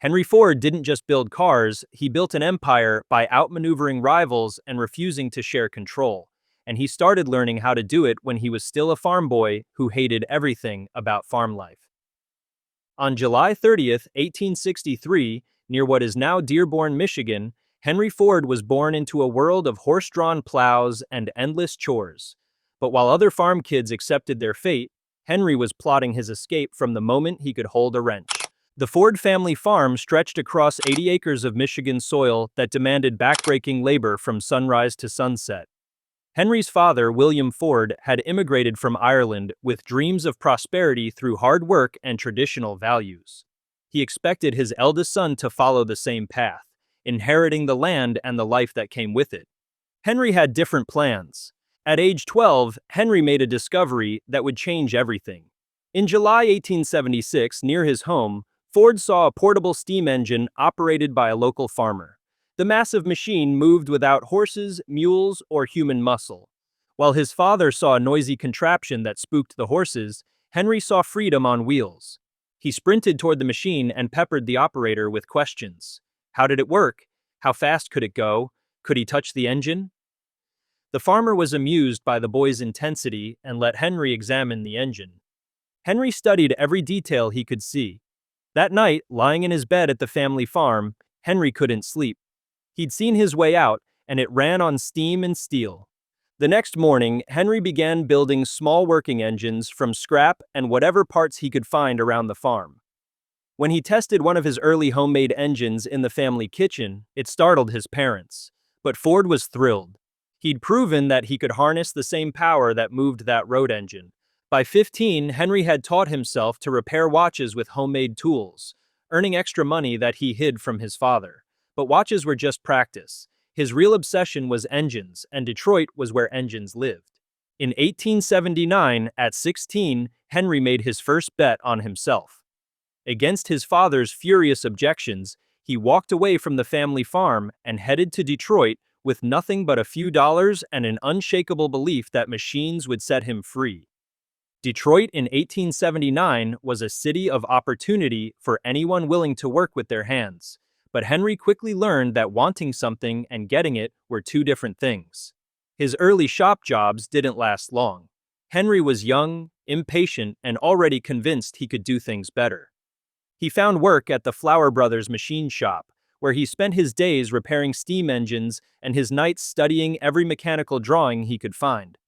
Henry Ford didn't just build cars, he built an empire by outmaneuvering rivals and refusing to share control. And he started learning how to do it when he was still a farm boy who hated everything about farm life. On July 30th, 1863, near what is now Dearborn, Michigan, Henry Ford was born into a world of horse-drawn plows and endless chores. But while other farm kids accepted their fate, Henry was plotting his escape from the moment he could hold a wrench. The Ford family farm stretched across 80 acres of Michigan soil that demanded backbreaking labor from sunrise to sunset. Henry's father, William Ford, had immigrated from Ireland with dreams of prosperity through hard work and traditional values. He expected his eldest son to follow the same path, inheriting the land and the life that came with it. Henry had different plans. At age 12, Henry made a discovery that would change everything. In July 1876, near his home, Ford saw a portable steam engine operated by a local farmer. The massive machine moved without horses, mules, or human muscle. While his father saw a noisy contraption that spooked the horses, Henry saw freedom on wheels. He sprinted toward the machine and peppered the operator with questions. How did it work? How fast could it go? Could he touch the engine? The farmer was amused by the boy's intensity and let Henry examine the engine. Henry studied every detail he could see. That night, lying in his bed at the family farm, Henry couldn't sleep. He'd seen his way out, and it ran on steam and steel. The next morning, Henry began building small working engines from scrap and whatever parts he could find around the farm. When he tested one of his early homemade engines in the family kitchen, it startled his parents. But Ford was thrilled. He'd proven that he could harness the same power that moved that road engine. By 15, Henry had taught himself to repair watches with homemade tools, earning extra money that he hid from his father. But watches were just practice. His real obsession was engines, and Detroit was where engines lived. In 1879, at 16, Henry made his first bet on himself. Against his father's furious objections, he walked away from the family farm and headed to Detroit with nothing but a few dollars and an unshakable belief that machines would set him free. Detroit in 1879 was a city of opportunity for anyone willing to work with their hands. But Henry quickly learned that wanting something and getting it were two different things. His early shop jobs didn't last long. Henry was young, impatient, and already convinced he could do things better. He found work at the Flower Brothers machine shop, where he spent his days repairing steam engines and his nights studying every mechanical drawing he could find.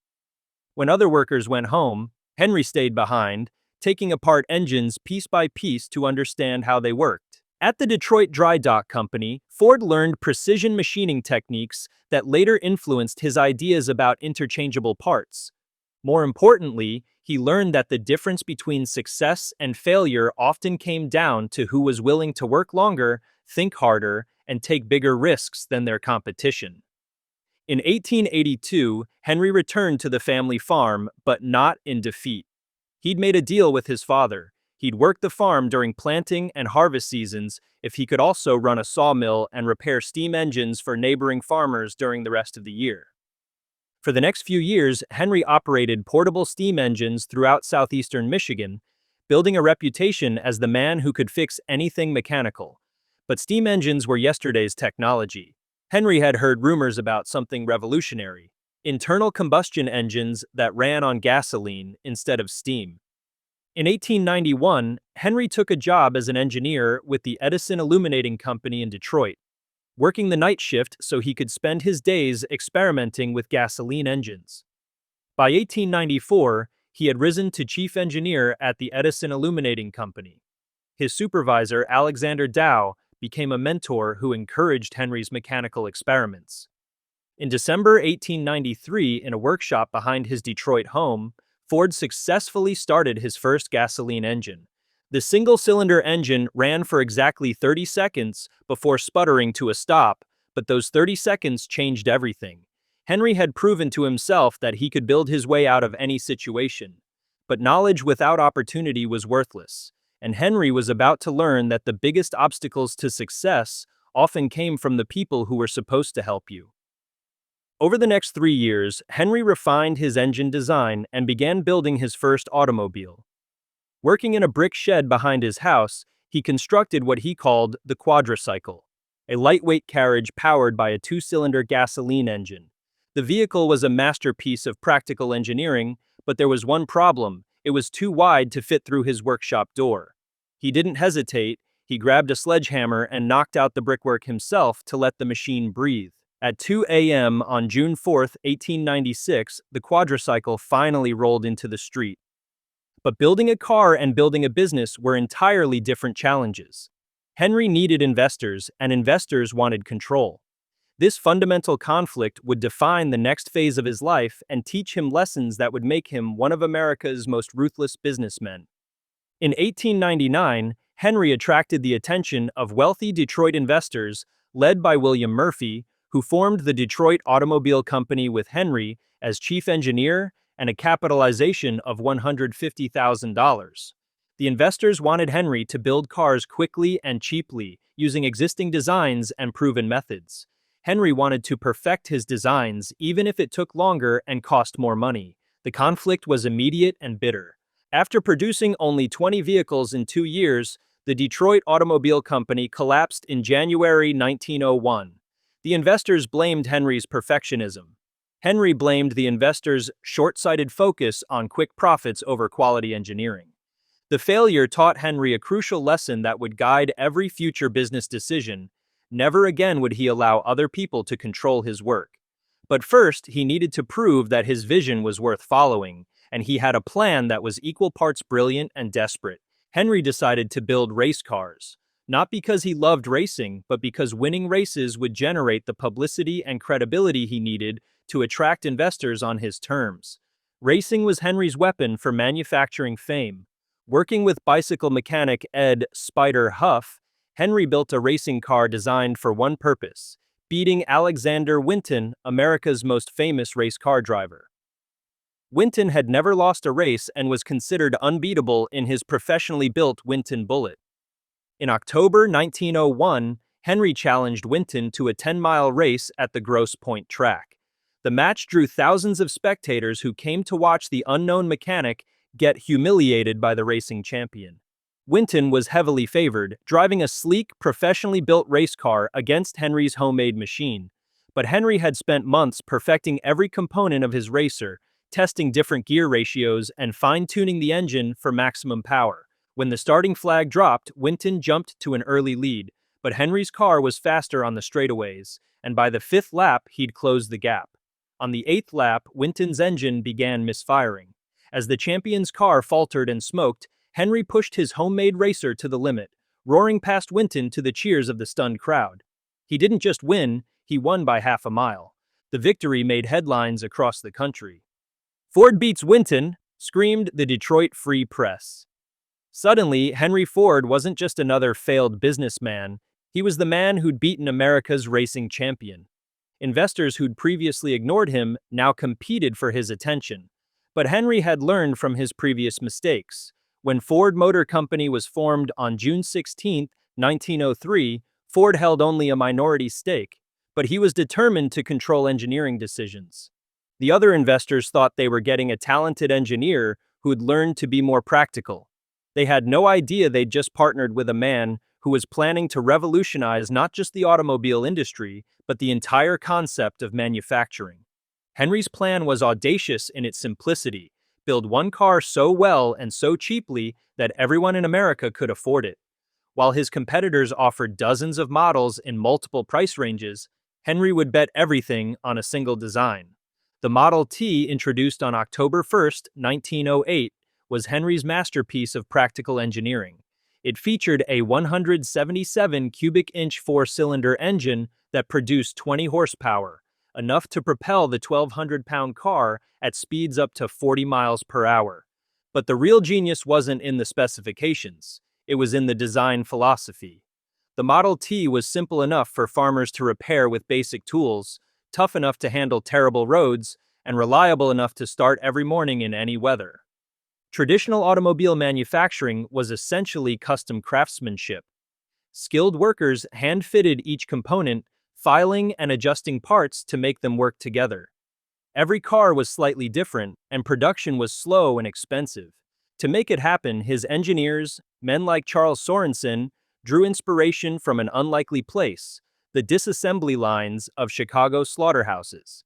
When other workers went home, Henry stayed behind, taking apart engines piece by piece to understand how they worked. At the Detroit Dry Dock Company, Ford learned precision machining techniques that later influenced his ideas about interchangeable parts. More importantly, he learned that the difference between success and failure often came down to who was willing to work longer, think harder, and take bigger risks than their competition. In 1882, Henry returned to the family farm, but not in defeat. He'd made a deal with his father. He'd work the farm during planting and harvest seasons if he could also run a sawmill and repair steam engines for neighboring farmers during the rest of the year. For the next few years, Henry operated portable steam engines throughout southeastern Michigan, building a reputation as the man who could fix anything mechanical. But steam engines were yesterday's technology. Henry had heard rumors about something revolutionary: internal combustion engines that ran on gasoline instead of steam. In 1891, Henry took a job as an engineer with the Edison Illuminating Company in Detroit, working the night shift so he could spend his days experimenting with gasoline engines. By 1894, he had risen to chief engineer at the Edison Illuminating Company. His supervisor, Alexander Dow, became a mentor who encouraged Henry's mechanical experiments. In December 1893, in a workshop behind his Detroit home, Ford successfully started his first gasoline engine. The single-cylinder engine ran for exactly 30 seconds before sputtering to a stop, but those 30 seconds changed everything. Henry had proven to himself that he could build his way out of any situation. But knowledge without opportunity was worthless, and Henry was about to learn that the biggest obstacles to success often came from the people who were supposed to help you. Over the next 3 years, Henry refined his engine design and began building his first automobile. Working in a brick shed behind his house, He constructed what he called the Quadricycle, a lightweight carriage powered by a two-cylinder gasoline engine. The vehicle was a masterpiece of practical engineering, but there was one problem: it was too wide to fit through his workshop door. He didn't hesitate. He grabbed a sledgehammer and knocked out the brickwork himself to let the machine breathe. At 2 a.m. on June 4, 1896, the Quadricycle finally rolled into the street. But building a car and building a business were entirely different challenges. Henry needed investors, and investors wanted control. This fundamental conflict would define the next phase of his life and teach him lessons that would make him one of America's most ruthless businessmen. In 1899, Henry attracted the attention of wealthy Detroit investors led by William Murphy, who formed the Detroit Automobile Company with Henry as chief engineer and a capitalization of $150,000. The investors wanted Henry to build cars quickly and cheaply, using existing designs and proven methods. Henry wanted to perfect his designs even if it took longer and cost more money. The conflict was immediate and bitter. After producing only 20 vehicles in 2 years, the Detroit Automobile Company collapsed in January 1901. The investors blamed Henry's perfectionism. Henry blamed the investors' short-sighted focus on quick profits over quality engineering. The failure taught Henry a crucial lesson that would guide every future business decision. Never again would he allow other people to control his work. But first, he needed to prove that his vision was worth following, and he had a plan that was equal parts brilliant and desperate. Henry decided to build race cars, not because he loved racing, but because winning races would generate the publicity and credibility he needed to attract investors on his terms. Racing was Henry's weapon for manufacturing fame. Working with bicycle mechanic Ed "Spider" Huff, Henry built a racing car designed for one purpose: beating Alexander Winton, America's most famous race car driver. Winton had never lost a race and was considered unbeatable in his professionally built Winton Bullet. In October 1901, Henry challenged Winton to a 10-mile race at the Grosse Pointe track. The match drew thousands of spectators who came to watch the unknown mechanic get humiliated by the racing champion. Winton was heavily favored, driving a sleek, professionally built race car against Henry's homemade machine. But Henry had spent months perfecting every component of his racer, testing different gear ratios and fine-tuning the engine for maximum power. When the starting flag dropped, Winton jumped to an early lead, but Henry's car was faster on the straightaways, and by the 5th lap, he'd closed the gap. On the 8th lap, Winton's engine began misfiring. As the champion's car faltered and smoked, Henry pushed his homemade racer to the limit, roaring past Winton to the cheers of the stunned crowd. He didn't just win, he won by half a mile. The victory made headlines across the country. "Ford beats Winton," screamed the Detroit Free Press. Suddenly, Henry Ford wasn't just another failed businessman, he was the man who'd beaten America's racing champion. Investors who'd previously ignored him now competed for his attention. But Henry had learned from his previous mistakes. When Ford Motor Company was formed on June 16, 1903, Ford held only a minority stake, but he was determined to control engineering decisions. The other investors thought they were getting a talented engineer who'd learned to be more practical. They had no idea they'd just partnered with a man who was planning to revolutionize not just the automobile industry, but the entire concept of manufacturing. Henry's plan was audacious in its simplicity: build one car so well and so cheaply that everyone in America could afford it. While his competitors offered dozens of models in multiple price ranges, Henry would bet everything on a single design. The Model T, introduced on October 1, 1908, was Henry's masterpiece of practical engineering. It featured a 177 cubic inch 4-cylinder engine that produced 20 horsepower, enough to propel the 1,200-pound car at speeds up to 40 miles per hour. But the real genius wasn't in the specifications, it was in the design philosophy. The Model T was simple enough for farmers to repair with basic tools, tough enough to handle terrible roads, and reliable enough to start every morning in any weather. Traditional automobile manufacturing was essentially custom craftsmanship. Skilled workers hand-fitted each component, filing and adjusting parts to make them work together. Every car was slightly different, and production was slow and expensive. To make it happen, his engineers, Men like Charles Sorensen drew inspiration from an unlikely place, the disassembly lines of Chicago slaughterhouses.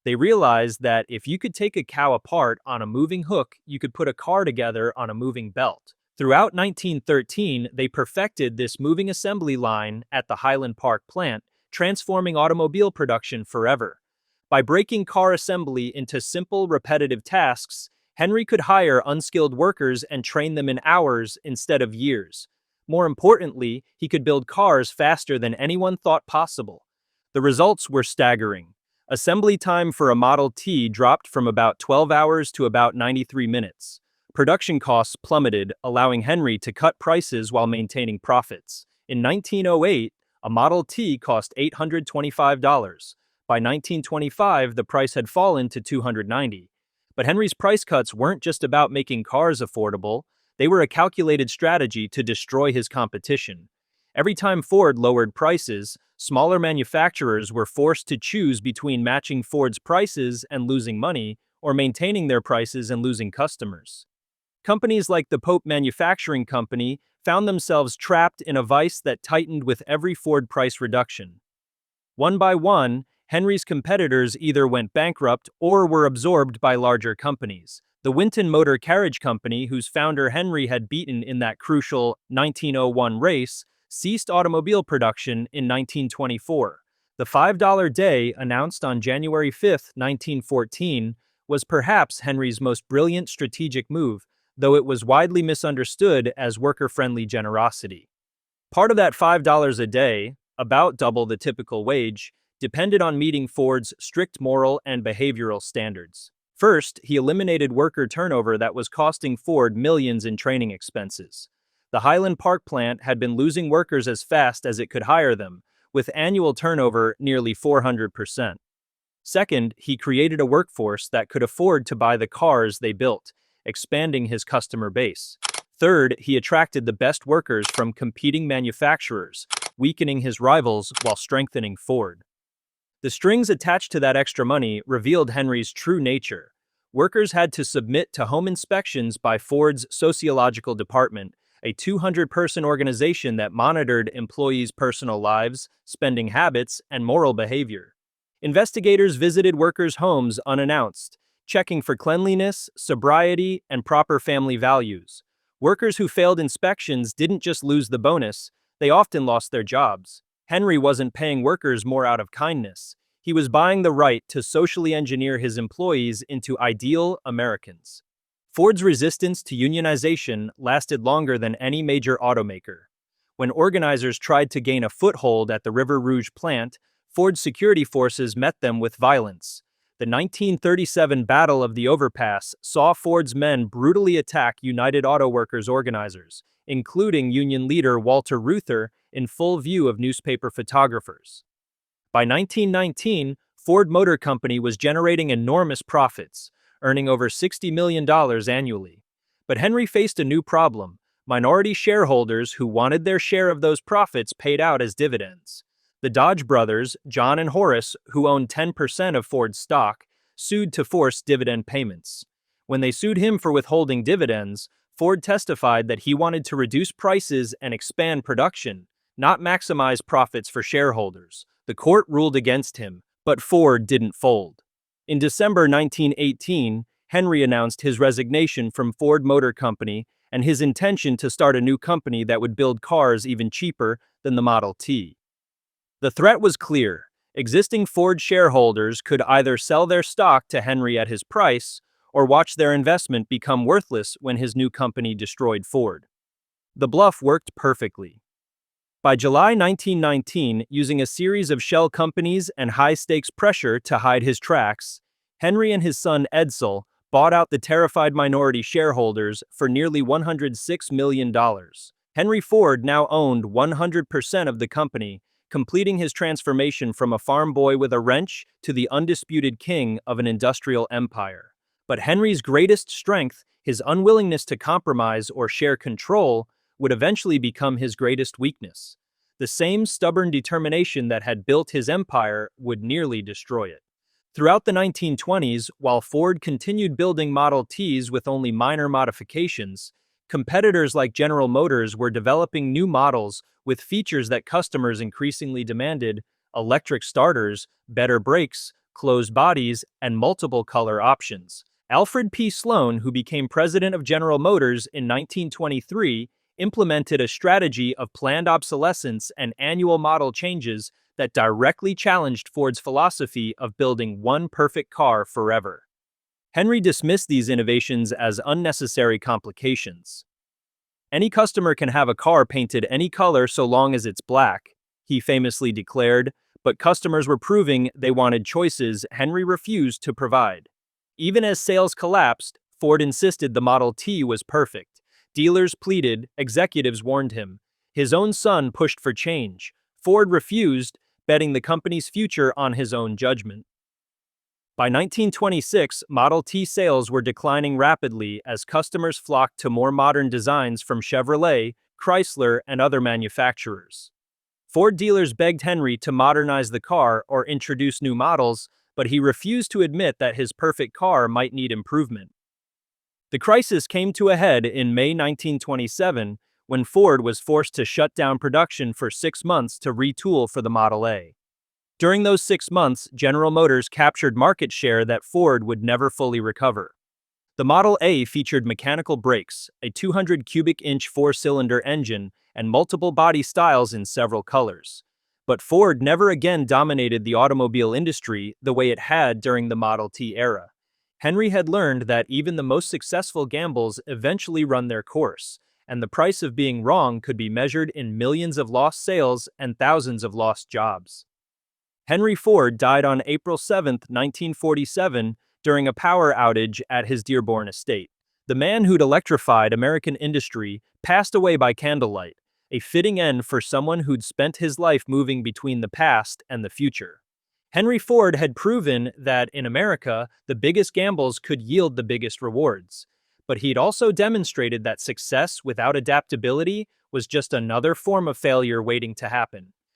They realized that if you could take a cow apart on a moving hook, you could put a car together on a moving belt. Throughout 1913, they perfected this moving assembly line at the Highland Park plant, transforming automobile production forever. By breaking car assembly into simple, repetitive tasks, Henry could hire unskilled workers and train them in hours instead of years. More importantly, he could build cars faster than anyone thought possible. The results were staggering. Assembly time for a Model T dropped from about 12 hours to about 93 minutes. Production costs plummeted, allowing Henry to cut prices while maintaining profits. In 1908, a Model T cost $825. By 1925, the price had fallen to $290. But Henry's price cuts weren't just about making cars affordable, they were a calculated strategy to destroy his competition. Every time Ford lowered prices, smaller manufacturers were forced to choose between matching Ford's prices and losing money, or maintaining their prices and losing customers. Companies like the Pope Manufacturing Company found themselves trapped in a vice that tightened with every Ford price reduction. One by one, Henry's competitors either went bankrupt or were absorbed by larger companies. The Winton Motor Carriage Company, whose founder Henry had beaten in that crucial 1901 race, ceased automobile production in 1924. The $5 day, announced on January 5, 1914, was perhaps Henry's most brilliant strategic move, though it was widely misunderstood as worker-friendly generosity. Part of that $5 a day, about double the typical wage, depended on meeting Ford's strict moral and behavioral standards. First, he eliminated worker turnover that was costing Ford millions in training expenses. The Highland Park plant had been losing workers as fast as it could hire them, with annual turnover nearly 400%. Second, he created a workforce that could afford to buy the cars they built, expanding his customer base. Third, he attracted the best workers from competing manufacturers, weakening his rivals while strengthening Ford. The strings attached to that extra money revealed Henry's true nature. Workers had to submit to home inspections by Ford's sociological department, a 200-person organization that monitored employees' personal lives, spending habits, and moral behavior. Investigators visited workers' homes unannounced, checking for cleanliness, sobriety, and proper family values. Workers who failed inspections didn't just lose the bonus, they often lost their jobs. Henry wasn't paying workers more out of kindness. He was buying the right to socially engineer his employees into ideal Americans. Ford's resistance to unionization lasted longer than any major automaker. When organizers tried to gain a foothold at the River Rouge plant, Ford's security forces met them with violence. The 1937 Battle of the Overpass saw Ford's men brutally attack United Auto Workers organizers, including union leader Walter Reuther, in full view of newspaper photographers. By 1919, Ford Motor Company was generating enormous profits, earning over $60 million annually. But Henry faced a new problem: minority shareholders who wanted their share of those profits paid out as dividends. The Dodge brothers, John and Horace, who owned 10% of Ford's stock, sued to force dividend payments. When they sued him for withholding dividends, Ford testified that he wanted to reduce prices and expand production, not maximize profits for shareholders. The court ruled against him, but Ford didn't fold. In December 1918, Henry announced his resignation from Ford Motor Company and his intention to start a new company that would build cars even cheaper than the Model T. The threat was clear. Existing Ford shareholders could either sell their stock to Henry at his price or watch their investment become worthless when his new company destroyed Ford. The bluff worked perfectly. By July 1919, using a series of shell companies and high-stakes pressure to hide his tracks, Henry and his son Edsel bought out the terrified minority shareholders for nearly $106 million. Henry Ford now owned 100% of the company, completing his transformation from a farm boy with a wrench to the undisputed king of an industrial empire. But Henry's greatest strength, his unwillingness to compromise or share control, would eventually become his greatest weakness. The same stubborn determination that had built his empire would nearly destroy it. Throughout the 1920s, while Ford continued building Model Ts with only minor modifications, Competitors like General Motors were developing new models with features that customers increasingly demanded: electric starters, better brakes, closed bodies, and multiple color options. Alfred P. Sloan, who became president of General Motors in 1923, implemented a strategy of planned obsolescence and annual model changes that directly challenged Ford's philosophy of building one perfect car forever. Henry dismissed these innovations as unnecessary complications. "Any customer can have a car painted any color so long as it's black," he famously declared, but customers were proving they wanted choices Henry refused to provide. Even as sales collapsed, Ford insisted the Model T was perfect. Dealers pleaded, executives warned him. His own son pushed for change. Ford refused, betting the company's future on his own judgment. By 1926, Model T sales were declining rapidly as customers flocked to more modern designs from Chevrolet, Chrysler, and other manufacturers. Ford dealers begged Henry to modernize the car or introduce new models, but he refused to admit that his perfect car might need improvement. The crisis came to a head in May 1927 when Ford was forced to shut down production for 6 months to retool for the Model A. During those 6 months, General Motors captured market share that Ford would never fully recover. The Model A featured mechanical brakes, a 200 cubic inch four-cylinder engine, and multiple body styles in several colors. But Ford never again dominated the automobile industry the way it had during the Model T era. Henry had learned that even the most successful gambles eventually run their course, and the price of being wrong could be measured in millions of lost sales and thousands of lost jobs. Henry Ford died on April 7, 1947, during a power outage at his Dearborn estate. The man who'd electrified American industry passed away by candlelight, a fitting end for someone who'd spent his life moving between the past and the future. Henry Ford had proven that in America, the biggest gambles could yield the biggest rewards. But he'd also demonstrated that success without adaptability was just another form of failure waiting to happen.